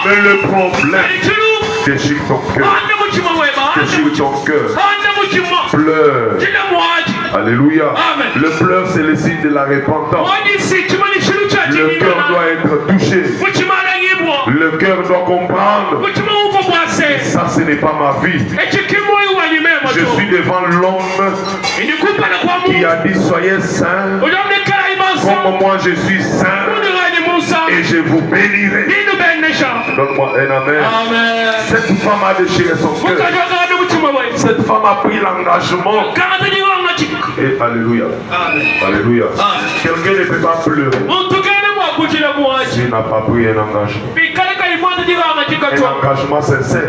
Mais le problème, déchire ton cœur. Déchire ton cœur. Pleure. Alléluia. Le pleur, c'est le signe de la repentance. Le cœur doit être touché. Le cœur doit comprendre. Ça, ce n'est pas ma vie. Je suis devant l'homme qui a dit soyez saints comme moi je suis saint et je vous bénirai. Donne-moi un amen. Cette femme a déchiré son cœur. Cette femme a pris l'engagement. Et alléluia. Alléluia. Quelqu'un ne peut pas pleurer s'il n'a pas pris un engagement. Un engagement sincère.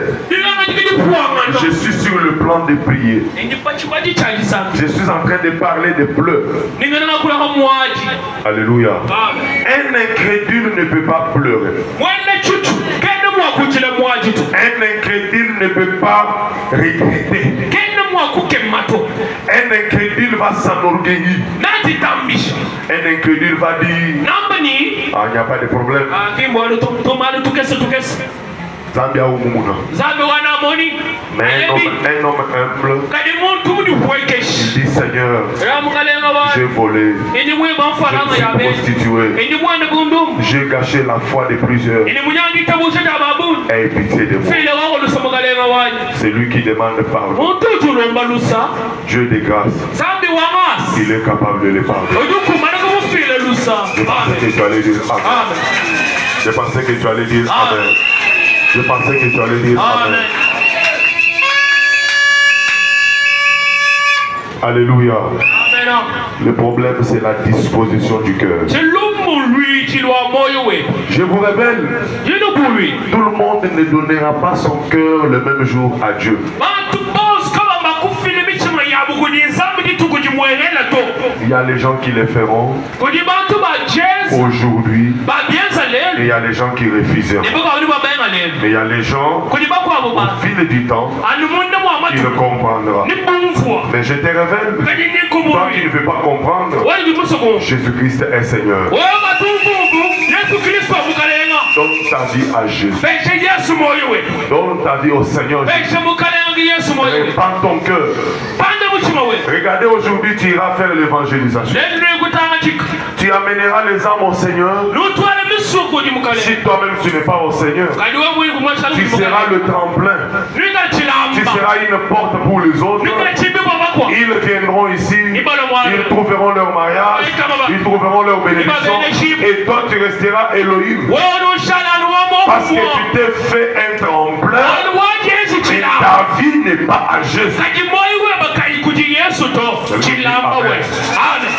Je suis sur le plan de prier. Je suis en train de parler de pleurs. Alléluia. Un incrédule ne peut pas pleurer. Un incrédule ne peut pas regretter. Un incrédule va s'enorgueillir. Un incrédule va dire ah, il n'y a pas de problème. Zambia ou Mumuna. Mais un homme humble, il dit Seigneur, j'ai volé, je me suis prostitué, j'ai gâché la foi de plusieurs. Aie pitié de moi. C'est lui qui demande pardon. Dieu de grâce, il est capable de le pardonner. Je pensais que tu allais dire Amen. Je pensais que tu allais dire Amen. Alléluia. Le problème, c'est la disposition du cœur. Je vous révèle, tout le monde ne donnera pas son cœur le même jour à Dieu. Il y a les gens qui le feront aujourd'hui et il y a les gens qui refuseront. Mais il y a les gens, au fil du temps, qui le comprendront. Mais je te révèle, toi qui ne veux pas comprendre, Jésus-Christ est Seigneur. Donne ta vie à Jésus. Donne ta vie au Seigneur Jésus. Répand ton cœur. Regardez, aujourd'hui tu iras faire l'évangélisation. Tu amèneras les âmes au Seigneur. Si toi-même tu n'es pas au Seigneur, tu seras le tremplin. Tu seras une porte pour les autres. Ils viendront ici, ils trouveront leur mariage, ils trouveront leur bénédiction. Et toi tu resteras Elohim. Parce que tu t'es fait un tremplin. Mais ta vie n'est pas à Jésus.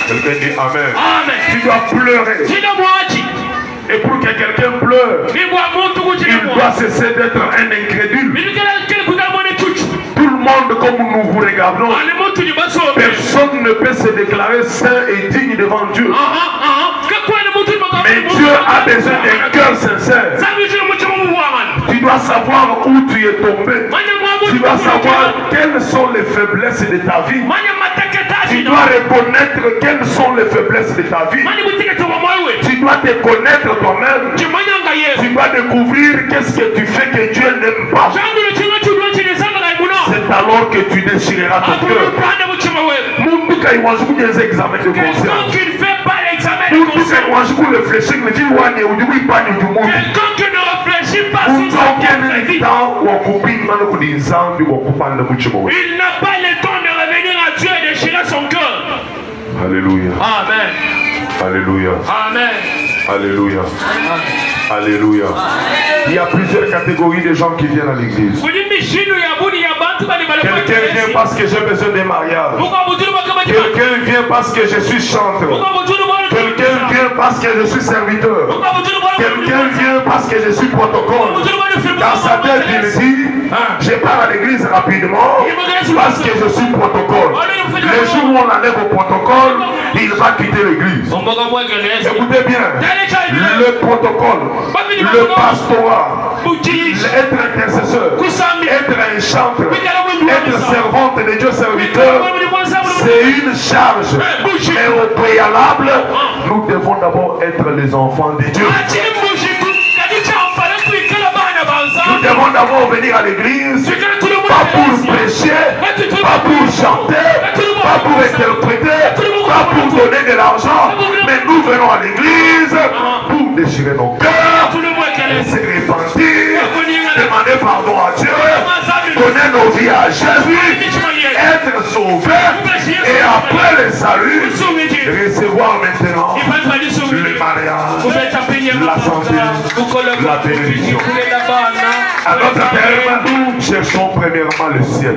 Quelqu'un dit Amen. Tu dois pleurer. Et pour que quelqu'un pleure, il doit cesser d'être un incrédule. Tout le monde, comme nous vous regardons, personne ne peut se déclarer saint et digne devant Dieu. Mais Dieu a besoin d'un cœur sincère. Tu dois savoir où tu es tombé. Tu dois savoir quelles sont les faiblesses de ta vie. Tu dois reconnaître quelles sont les faiblesses de ta vie. Tu dois te connaître toi-même. Tu dois découvrir qu'est-ce que tu fais que Dieu n'aime pas. C'est alors que tu déchireras ton cœur. Quelqu'un qui ne fait pas l'examen de conscience. Quelqu'un qui ne réfléchit pas sur sa propre vie. Il n'a pas le temps de revenir à Dieu et déchirer son cœur. Alléluia. Amen. Alléluia. Amen. Alléluia. Alléluia. Il y a plusieurs catégories de gens qui viennent à l'église. Quelqu'un vient parce que j'ai besoin de mariage. Quelqu'un vient parce que je suis chanteur. Quelqu'un vient parce que je suis serviteur. Quelqu'un vient parce que je suis protocole. Dans sa tête, il dit, je pars à l'église rapidement parce que je suis protocole. Le jour où on enlève au protocole, il va quitter l'église. Écoutez bien, le protocole, le pastorat, être intercesseur, être un chanteur, être servante de Dieu serviteur, c'est une charge. Mais au préalable, nous devons d'abord être les enfants de Dieu. venir à l'église, pas pour prêcher, pas pour chanter, pas pour interpréter, pas pour donner de l'argent, mais nous venons à l'église pour déchirer nos cœurs, se repentir, demander pardon à Dieu, donner nos vies à Jésus, être sauvés, et après le salut, recevoir maintenant le mariage, la santé, la bénédiction. À notre terme, cherchons premièrement le ciel.